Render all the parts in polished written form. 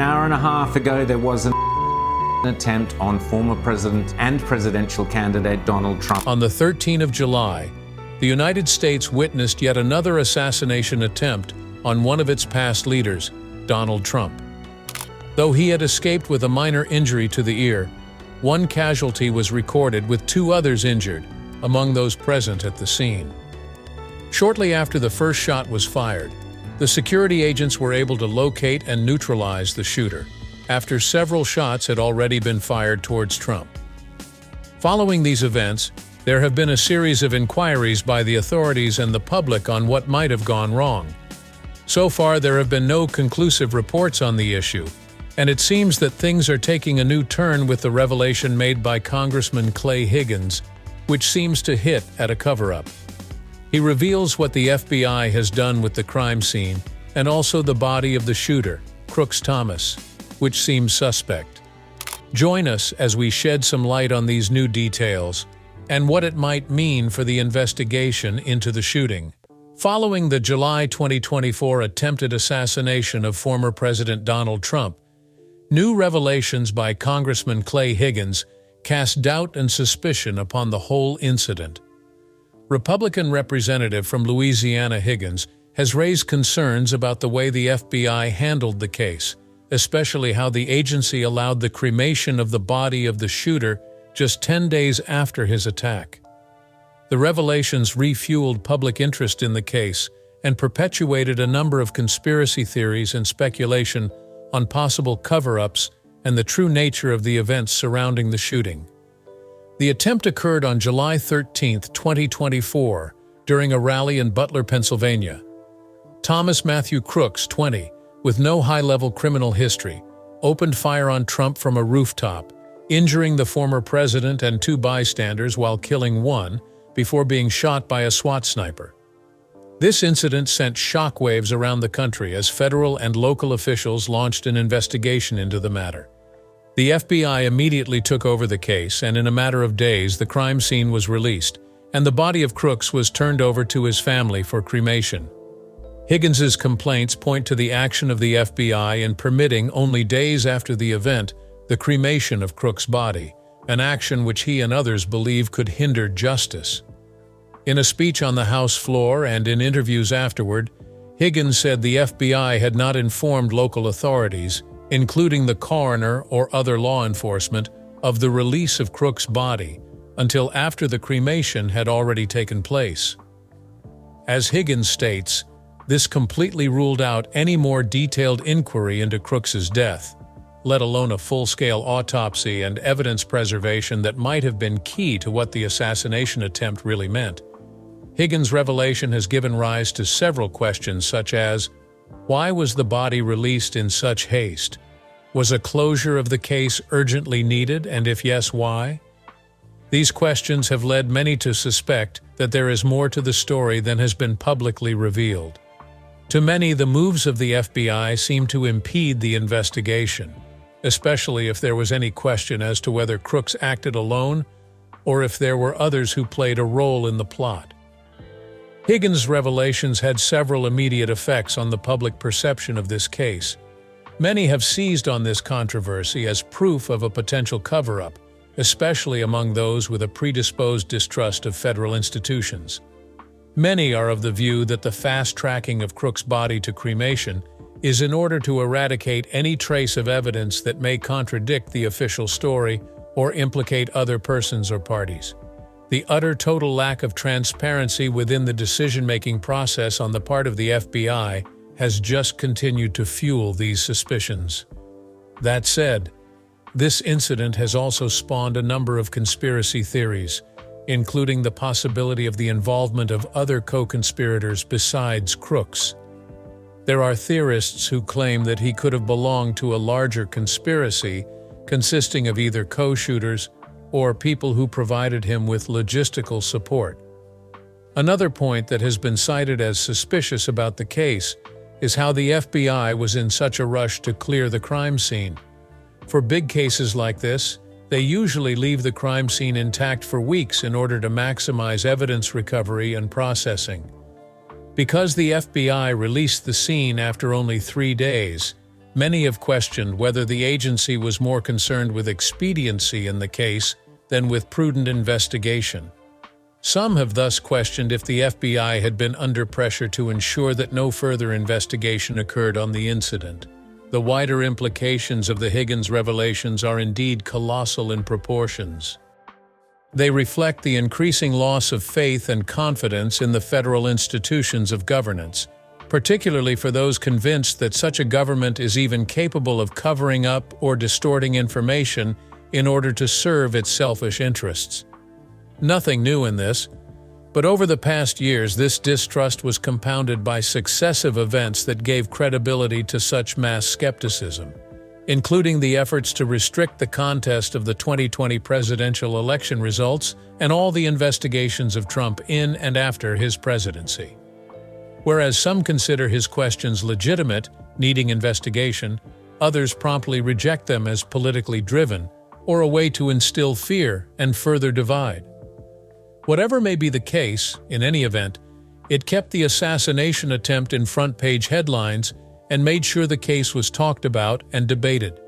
hour and a half ago, there was an attempt on former president and presidential candidate Donald Trump. On the 13th of July, the United States witnessed yet another assassination attempt on one of its past leaders, Donald Trump. Though he had escaped with a minor injury to the ear, one casualty was recorded with 2 others injured among those present at the scene. Shortly after the first shot was fired, the security agents were able to locate and neutralize the shooter, after several shots had already been fired towards Trump. Following these events, there have been a series of inquiries by the authorities and the public on what might have gone wrong. So far, there have been no conclusive reports on the issue, and it seems that things are taking a new turn with the revelation made by Congressman Clay Higgins, which seems to hit at a cover-up. He reveals what the FBI has done with the crime scene and also the body of the shooter, Crooks Thomas, which seems suspect. Join us as we shed some light on these new details and what it might mean for the investigation into the shooting. Following the July 2024 attempted assassination of former President Donald Trump, new revelations by Congressman Clay Higgins cast doubt and suspicion upon the whole incident. Republican Representative from Louisiana Higgins has raised concerns about the way the FBI handled the case, especially how the agency allowed the cremation of the body of the shooter just 10 days after his attack. The revelations refueled public interest in the case and perpetuated a number of conspiracy theories and speculation on possible cover-ups and the true nature of the events surrounding the shooting. The attempt occurred on July 13, 2024, during a rally in Butler, Pennsylvania. Thomas Matthew Crooks, 20, with no high-level criminal history, opened fire on Trump from a rooftop, injuring the former president and 2 bystanders while killing one before being shot by a SWAT sniper. This incident sent shockwaves around the country as federal and local officials launched an investigation into the matter. The FBI immediately took over the case, and in a matter of days, the crime scene was released, and the body of Crooks was turned over to his family for cremation. Higgins's complaints point to the action of the FBI in permitting, only days after the event, the cremation of Crooks' body, an action which he and others believe could hinder justice. In a speech on the House floor and in interviews afterward, Higgins said the FBI had not informed local authorities, including the coroner or other law enforcement, of the release of Crooks' body until after the cremation had already taken place. As Higgins states, this completely ruled out any more detailed inquiry into Crooks's death, let alone a full-scale autopsy and evidence preservation that might have been key to what the assassination attempt really meant. Higgins' revelation has given rise to several questions such as, why was the body released in such haste? Was a closure of the case urgently needed, and if yes, why? These questions have led many to suspect that there is more to the story than has been publicly revealed. To many, the moves of the FBI seem to impede the investigation, especially if there was any question as to whether Crooks acted alone or if there were others who played a role in the plot. Higgins' revelations had several immediate effects on the public perception of this case. Many have seized on this controversy as proof of a potential cover-up, especially among those with a predisposed distrust of federal institutions. Many are of the view that the fast-tracking of Crooks' body to cremation is in order to eradicate any trace of evidence that may contradict the official story or implicate other persons or parties. The utter total lack of transparency within the decision-making process on the part of the FBI has just continued to fuel these suspicions. That said, this incident has also spawned a number of conspiracy theories, including the possibility of the involvement of other co-conspirators besides Crooks. There are theorists who claim that he could have belonged to a larger conspiracy consisting of either co-shooters or people who provided him with logistical support. Another point that has been cited as suspicious about the case is how the FBI was in such a rush to clear the crime scene. For big cases like this, they usually leave the crime scene intact for weeks in order to maximize evidence recovery and processing. Because the FBI released the scene after only 3 days, Many have questioned whether the agency was more concerned with expediency in the case than with prudent investigation. Some have thus questioned if the FBI had been under pressure to ensure that no further investigation occurred on the incident. The wider implications of the Higgins revelations are indeed colossal in proportions. They reflect the increasing loss of faith and confidence in the federal institutions of governance, particularly for those convinced that such a government is even capable of covering up or distorting information in order to serve its selfish interests. Nothing new in this, but over the past years this distrust was compounded by successive events that gave credibility to such mass skepticism, including the efforts to restrict the contest of the 2020 presidential election results and all the investigations of Trump in and after his presidency. Whereas some consider his questions legitimate, needing investigation, others promptly reject them as politically driven or a way to instill fear and further divide. Whatever may be the case, in any event, it kept the assassination attempt in front-page headlines and made sure the case was talked about and debated.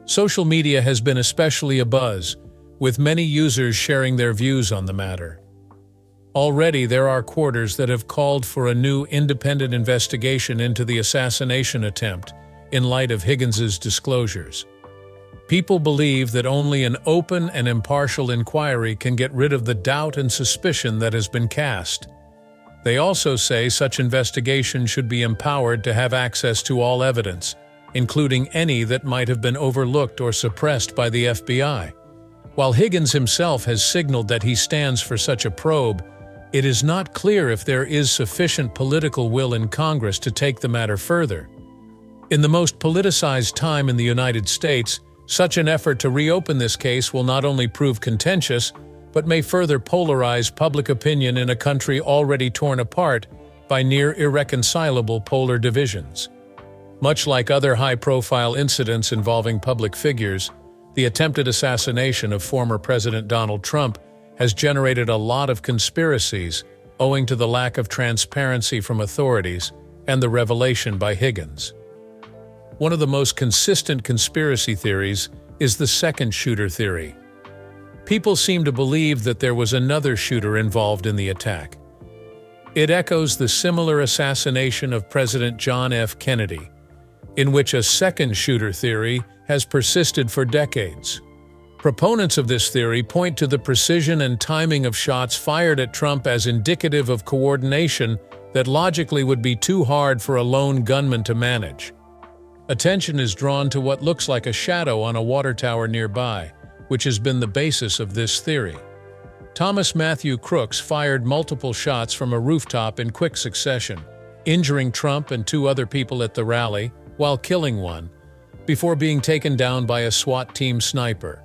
Social media has been especially abuzz, with many users sharing their views on the matter. Already there are quarters that have called for a new independent investigation into the assassination attempt in light of Higgins's disclosures. People believe that only an open and impartial inquiry can get rid of the doubt and suspicion that has been cast. They also say such investigation should be empowered to have access to all evidence, including any that might have been overlooked or suppressed by the FBI. While Higgins himself has signaled that he stands for such a probe, it is not clear if there is sufficient political will in Congress to take the matter further. In the most politicized time in the United States, such an effort to reopen this case will not only prove contentious, but may further polarize public opinion in a country already torn apart by near irreconcilable polar divisions. Much like other high-profile incidents involving public figures, the attempted assassination of former President Donald Trump has generated a lot of conspiracies owing to the lack of transparency from authorities and the revelation by Higgins. One of the most consistent conspiracy theories is the second shooter theory. People seem to believe that there was another shooter involved in the attack. It echoes the similar assassination of President John F. Kennedy, in which a second shooter theory has persisted for decades. Proponents of this theory point to the precision and timing of shots fired at Trump as indicative of coordination that logically would be too hard for a lone gunman to manage. Attention is drawn to what looks like a shadow on a water tower nearby, which has been the basis of this theory. Thomas Matthew Crooks fired multiple shots from a rooftop in quick succession, injuring Trump and two other people at the rally, while killing one, before being taken down by a SWAT team sniper.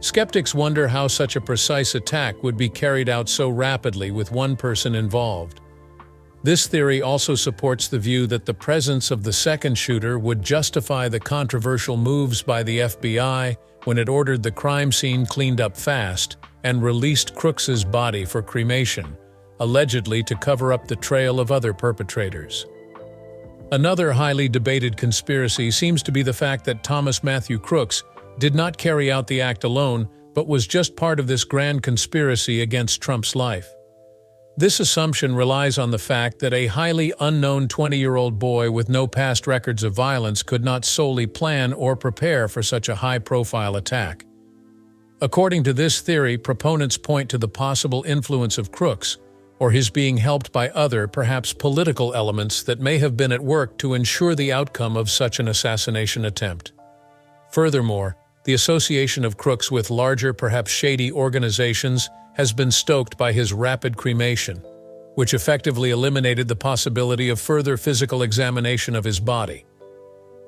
Skeptics wonder how such a precise attack would be carried out so rapidly with one person involved. This theory also supports the view that the presence of the second shooter would justify the controversial moves by the FBI when it ordered the crime scene cleaned up fast and released Crooks's body for cremation, allegedly to cover up the trail of other perpetrators. Another highly debated conspiracy seems to be the fact that Thomas Matthew Crooks did not carry out the act alone, but was just part of this grand conspiracy against Trump's life. This assumption relies on the fact that a highly unknown 20-year-old boy with no past records of violence could not solely plan or prepare for such a high-profile attack. According to this theory, proponents point to the possible influence of Crooks, or his being helped by other, perhaps political elements that may have been at work to ensure the outcome of such an assassination attempt. Furthermore, the association of Crooks with larger, perhaps shady organizations has been stoked by his rapid cremation, which effectively eliminated the possibility of further physical examination of his body.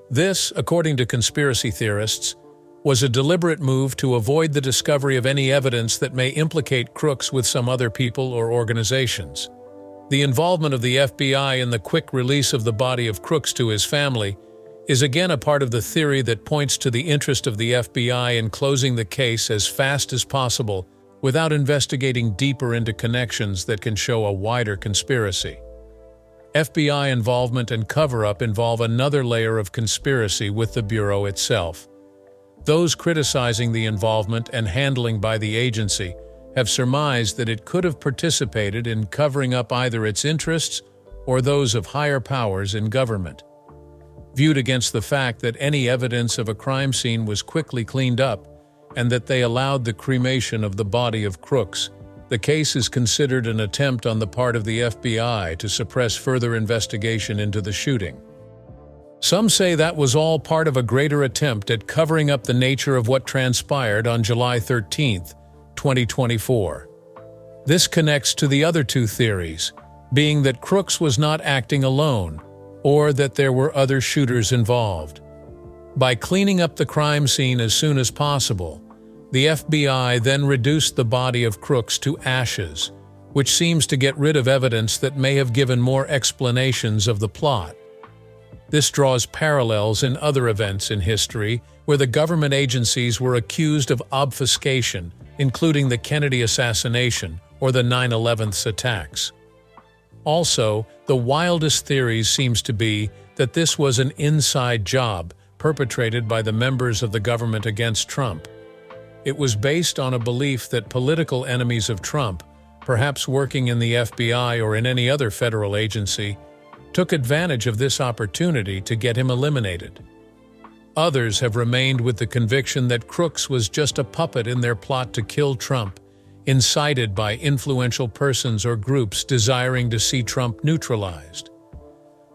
This, according to conspiracy theorists, was a deliberate move to avoid the discovery of any evidence that may implicate Crooks with some other people or organizations. The involvement of the FBI in the quick release of the body of Crooks to his family is again a part of the theory that points to the interest of the FBI in closing the case as fast as possible without investigating deeper into connections that can show a wider conspiracy. FBI involvement and cover-up involve another layer of conspiracy with the Bureau itself. Those criticizing the involvement and handling by the agency have surmised that it could have participated in covering up either its interests or those of higher powers in government. Viewed against the fact that any evidence of a crime scene was quickly cleaned up and that they allowed the cremation of the body of Crooks, the case is considered an attempt on the part of the FBI to suppress further investigation into the shooting. Some say that was all part of a greater attempt at covering up the nature of what transpired on July 13, 2024. This connects to the other two theories, being that Crooks was not acting alone, or that there were other shooters involved. By cleaning up the crime scene as soon as possible, the FBI then reduced the body of Crooks to ashes, which seems to get rid of evidence that may have given more explanations of the plot. This draws parallels in other events in history where the government agencies were accused of obfuscation, including the Kennedy assassination or the 9/11 attacks. Also, the wildest theories seems to be that this was an inside job perpetrated by the members of the government against Trump. It was based on a belief that political enemies of Trump, perhaps working in the FBI or in any other federal agency, took advantage of this opportunity to get him eliminated. Others have remained with the conviction that Crooks was just a puppet in their plot to kill Trump, incited by influential persons or groups desiring to see Trump neutralized.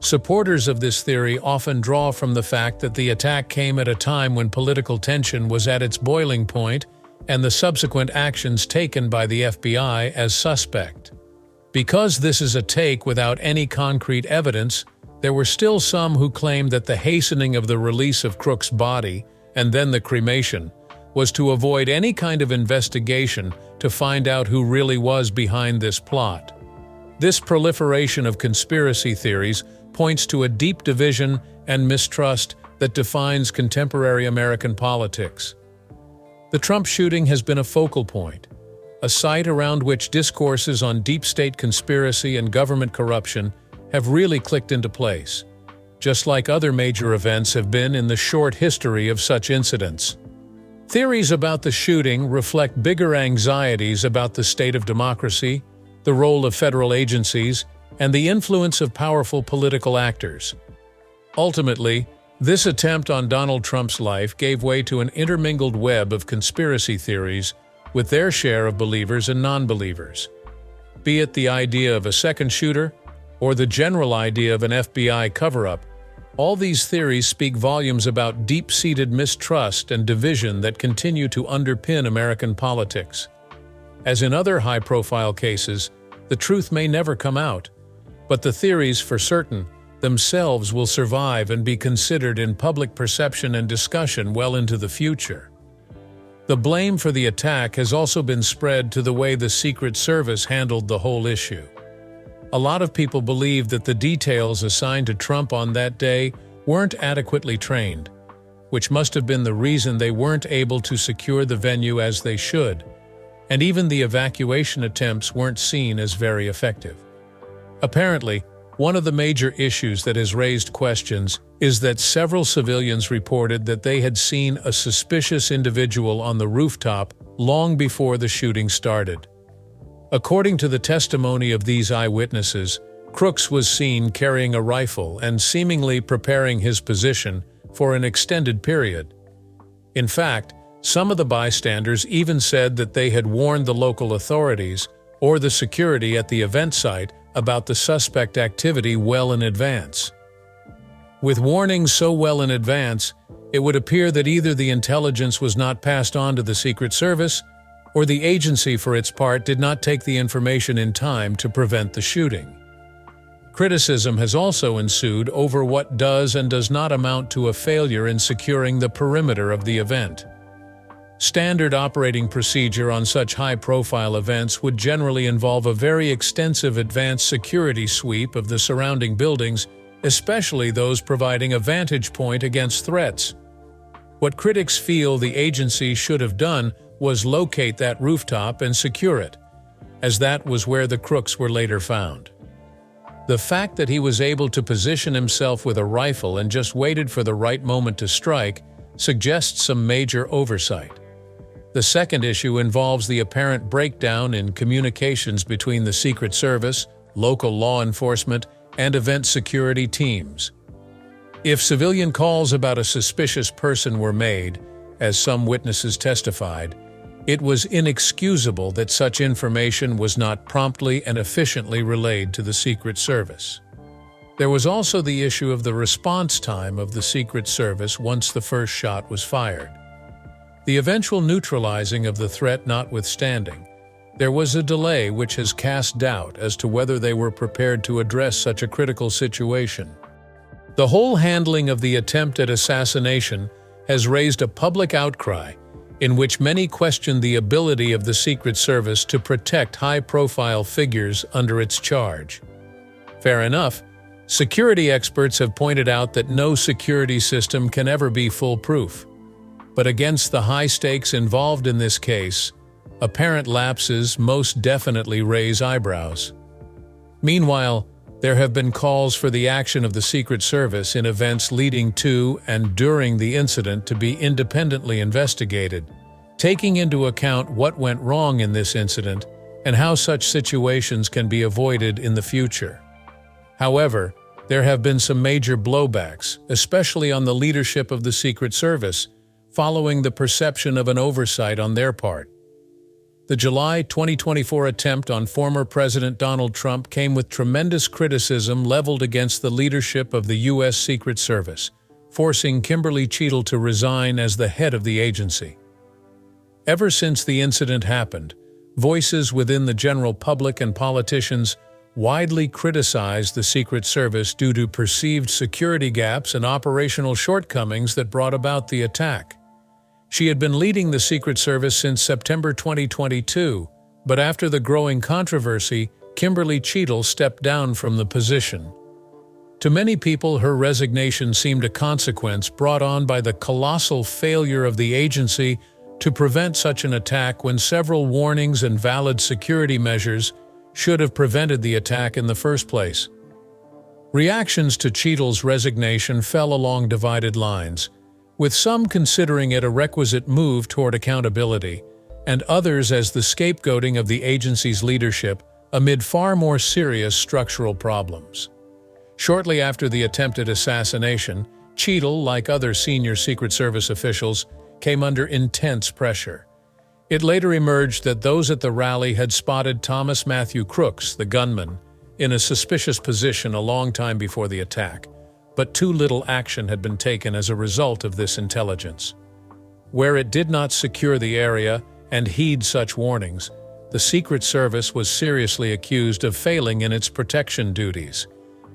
Supporters of this theory often draw from the fact that the attack came at a time when political tension was at its boiling point and the subsequent actions taken by the FBI as suspect. Because this is a take without any concrete evidence, there were still some who claimed that the hastening of the release of Crooks' body, and then the cremation, was to avoid any kind of investigation to find out who really was behind this plot. This proliferation of conspiracy theories points to a deep division and mistrust that defines contemporary American politics. The Trump shooting has been a focal point, a site around which discourses on deep state conspiracy and government corruption have really clicked into place, just like other major events have been in the short history of such incidents. Theories about the shooting reflect bigger anxieties about the state of democracy, the role of federal agencies, and the influence of powerful political actors. Ultimately, this attempt on Donald Trump's life gave way to an intermingled web of conspiracy theories with their share of believers and non-believers. Be it the idea of a second shooter or the general idea of an FBI cover-up, all these theories speak volumes about deep-seated mistrust and division that continue to underpin American politics. As in other high-profile cases, the truth may never come out, but the theories, for certain, themselves will survive and be considered in public perception and discussion well into the future. The blame for the attack has also been spread to the way the Secret Service handled the whole issue. A lot of people believe that the details assigned to Trump on that day weren't adequately trained, which must have been the reason they weren't able to secure the venue as they should, and even the evacuation attempts weren't seen as very effective. Apparently, one of the major issues that has raised questions is that several civilians reported that they had seen a suspicious individual on the rooftop long before the shooting started. According to the testimony of these eyewitnesses, Crooks was seen carrying a rifle and seemingly preparing his position for an extended period. In fact, some of the bystanders even said that they had warned the local authorities or the security at the event site about the suspect activity well in advance. With warnings so well in advance, it would appear that either the intelligence was not passed on to the Secret Service, or the agency for its part did not take the information in time to prevent the shooting. Criticism has also ensued over what does and does not amount to a failure in securing the perimeter of the event. Standard operating procedure on such high-profile events would generally involve a very extensive advanced security sweep of the surrounding buildings, especially those providing a vantage point against threats. What critics feel the agency should have done was locate that rooftop and secure it, as that was where the crooks were later found. The fact that he was able to position himself with a rifle and just waited for the right moment to strike suggests some major oversight. The second issue involves the apparent breakdown in communications between the Secret Service, local law enforcement, and event security teams. If civilian calls about a suspicious person were made, as some witnesses testified, it was inexcusable that such information was not promptly and efficiently relayed to the Secret Service. There was also the issue of the response time of the Secret Service once the first shot was fired. The eventual neutralizing of the threat notwithstanding, there was a delay which has cast doubt as to whether they were prepared to address such a critical situation. The whole handling of the attempt at assassination has raised a public outcry in which many question the ability of the Secret Service to protect high-profile figures under its charge. Fair enough, security experts have pointed out that no security system can ever be foolproof. But against the high stakes involved in this case, apparent lapses most definitely raise eyebrows. Meanwhile, there have been calls for the action of the Secret Service in events leading to and during the incident to be independently investigated, taking into account what went wrong in this incident and how such situations can be avoided in the future. However, there have been some major blowbacks, especially on the leadership of the Secret Service, following the perception of an oversight on their part. The July 2024 attempt on former President Donald Trump came with tremendous criticism leveled against the leadership of the U.S. Secret Service, forcing Kimberly Cheatle to resign as the head of the agency. Ever since the incident happened, voices within the general public and politicians widely criticized the Secret Service due to perceived security gaps and operational shortcomings that brought about the attack. She had been leading the Secret Service since September 2022, but after the growing controversy, Kimberly Cheatle stepped down from the position. To many people, her resignation seemed a consequence brought on by the colossal failure of the agency to prevent such an attack when several warnings and valid security measures should have prevented the attack in the first place. Reactions to Cheatle's resignation fell along divided lines, with some considering it a requisite move toward accountability, and others as the scapegoating of the agency's leadership amid far more serious structural problems. Shortly after the attempted assassination, Cheatle, like other senior Secret Service officials, came under intense pressure. It later emerged that those at the rally had spotted Thomas Matthew Crooks, the gunman, in a suspicious position a long time before the attack, but too little action had been taken as a result of this intelligence. Where it did not secure the area and heed such warnings, the Secret Service was seriously accused of failing in its protection duties.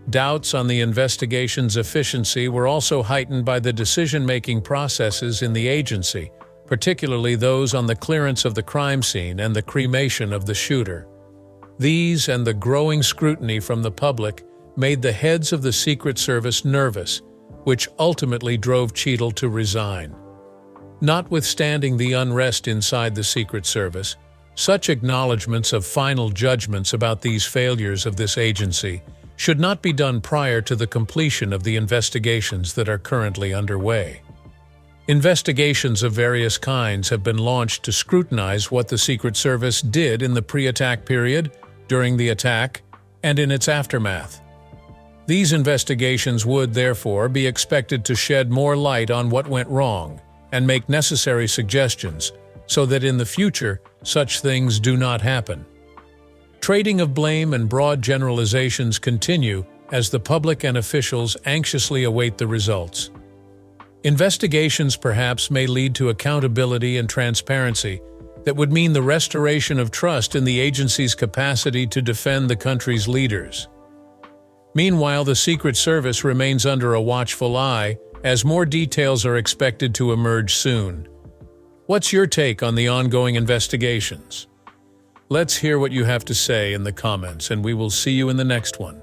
Doubts on the investigation's efficiency were also heightened by the decision-making processes in the agency, particularly those on the clearance of the crime scene and the cremation of the shooter. These and the growing scrutiny from the public made the heads of the Secret Service nervous, which ultimately drove Cheatle to resign. Notwithstanding the unrest inside the Secret Service, such acknowledgments of final judgments about these failures of this agency should not be done prior to the completion of the investigations that are currently underway. Investigations of various kinds have been launched to scrutinize what the Secret Service did in the pre-attack period, during the attack, and in its aftermath. These investigations would, therefore, be expected to shed more light on what went wrong and make necessary suggestions so that in the future such things do not happen. Trading of blame and broad generalizations continue as the public and officials anxiously await the results. Investigations perhaps may lead to accountability and transparency that would mean the restoration of trust in the agency's capacity to defend the country's leaders. Meanwhile, the Secret Service remains under a watchful eye as more details are expected to emerge soon. What's your take on the ongoing investigations? Let's hear what you have to say in the comments, and we will see you in the next one.